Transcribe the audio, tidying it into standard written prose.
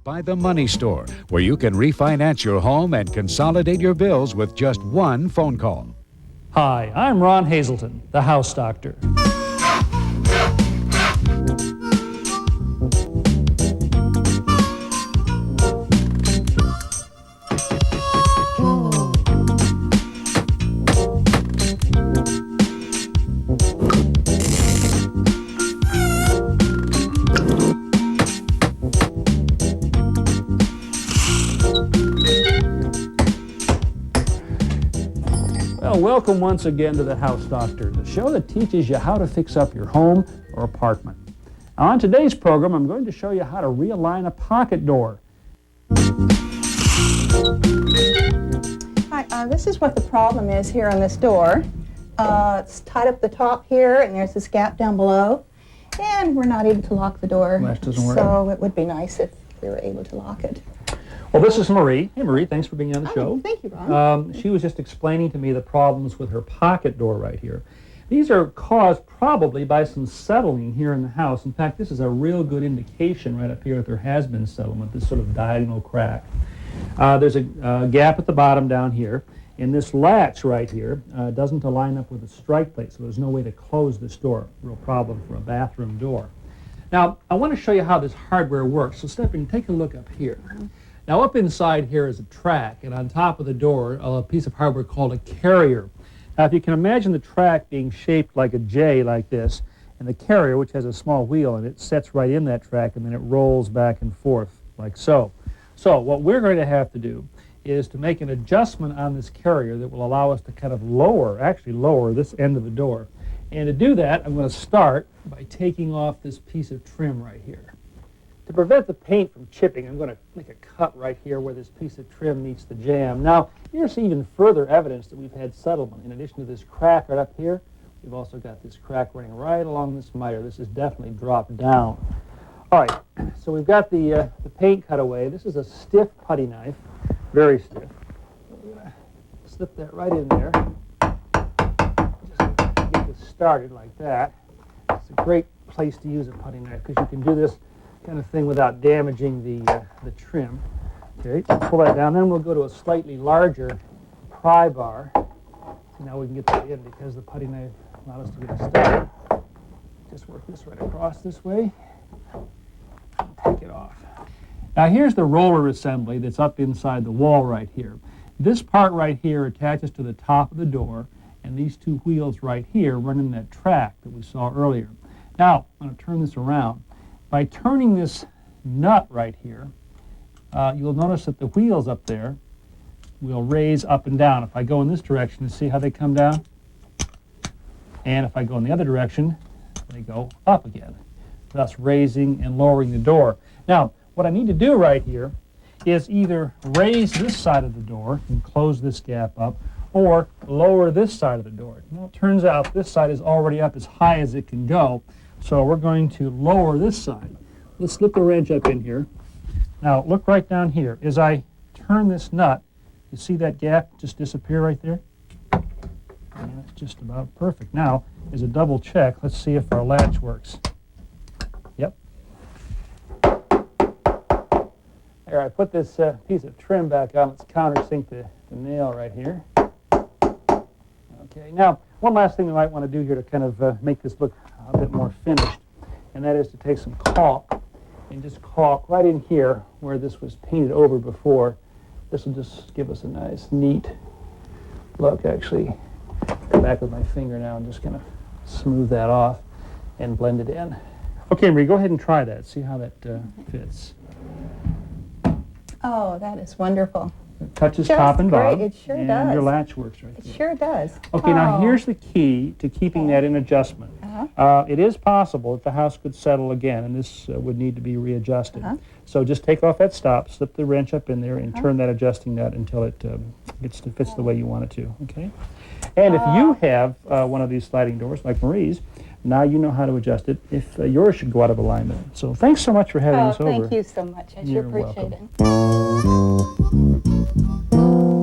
by The Money Store, where you can refinance your home and consolidate your bills with just one phone call. Hi, I'm Ron Hazelton, the house doctor. Well, welcome once again to the House Doctor, the show that teaches you how to fix up your home or apartment. Now, on today's program, I'm going to show you how to realign a pocket door. Hi, this is what the problem is here on this door. It's tied up the top here, and there's this gap down below, and we're not able to lock the door. Latch doesn't work. So it would be nice if we were able to lock it. Well, this is Marie. Hey, Marie, thanks for being on the show. Thank you, Ron. She was just explaining to me the problems with her pocket door right here. These are caused probably by some settling here in the house. In fact, this is a real good indication right up here that there has been settlement, this sort of diagonal crack. There's a gap at the bottom down here, and this latch right here doesn't align up with the strike plate, so there's no way to close this door. Real problem for a bathroom door. Now, I want to show you how this hardware works. So, Stephanie, take a look up here. Now, up inside here is a track, and on top of the door, a piece of hardware called a carrier. Now, if you can imagine the track being shaped like a J like this, and the carrier, which has a small wheel, and it sets right in that track, and then it rolls back and forth like so. So, what we're going to have to do is to make an adjustment on this carrier that will allow us to kind of actually lower this end of the door. And to do that, I'm going to start by taking off this piece of trim right here. To prevent the paint from chipping, I'm going to make a cut right here where this piece of trim meets the jamb. Now, here's even further evidence that we've had settlement. In addition to this crack right up here, we've also got this crack running right along this miter. This is definitely dropped down. All right, so we've got the paint cut away. This is a stiff putty knife, very stiff. We're going to slip that right in there. Just get this started like that. It's a great place to use a putty knife because you can do this kind of thing without damaging the trim. Okay, pull that down. Then we'll go to a slightly larger pry bar. So now we can get that in because the putty knife allowed us to get it started. Just work this right across this way. And take it off. Now here's the roller assembly that's up inside the wall right here. This part right here attaches to the top of the door, and these two wheels right here run in that track that we saw earlier. Now, I'm going to turn this around. By turning this nut right here, you'll notice that the wheels up there will raise up and down. If I go in this direction, you see how they come down? And if I go in the other direction, they go up again, thus raising and lowering the door. Now, what I need to do right here is either raise this side of the door and close this gap up, or lower this side of the door. Well, it turns out this side is already up as high as it can go, so we're going to lower this side. Let's slip the wrench up in here. Now, look right down here. As I turn this nut, you see that gap just disappear right there? And that's just about perfect. Now, as a double check, let's see if our latch works. Yep. There, I put this piece of trim back on. Let's countersink the nail right here. Okay, now, one last thing we might want to do here to kind of make this look a bit more finished, and that is to take some caulk and just caulk right in here where this was painted over before. This will just give us a nice, neat look. Actually, go back with my finger now and just kind of smooth that off and blend it in. Okay, Marie, go ahead and try that. See how that fits. Oh, that is wonderful. It touches Just top and bottom. great. It sure and does. Your latch works right It there. sure does. Okay, now Oh. here's the key to keeping that in adjustment. It is possible that the house could settle again, and this would need to be readjusted. So just take off that stop, slip the wrench up in there, and turn that adjusting nut until it fits the way you want it to. Okay. And if you have one of these sliding doors like Marie's, now you know how to adjust it if yours should go out of alignment. So thanks so much for having us over. Thank you so much. I sure You're appreciate welcome. it.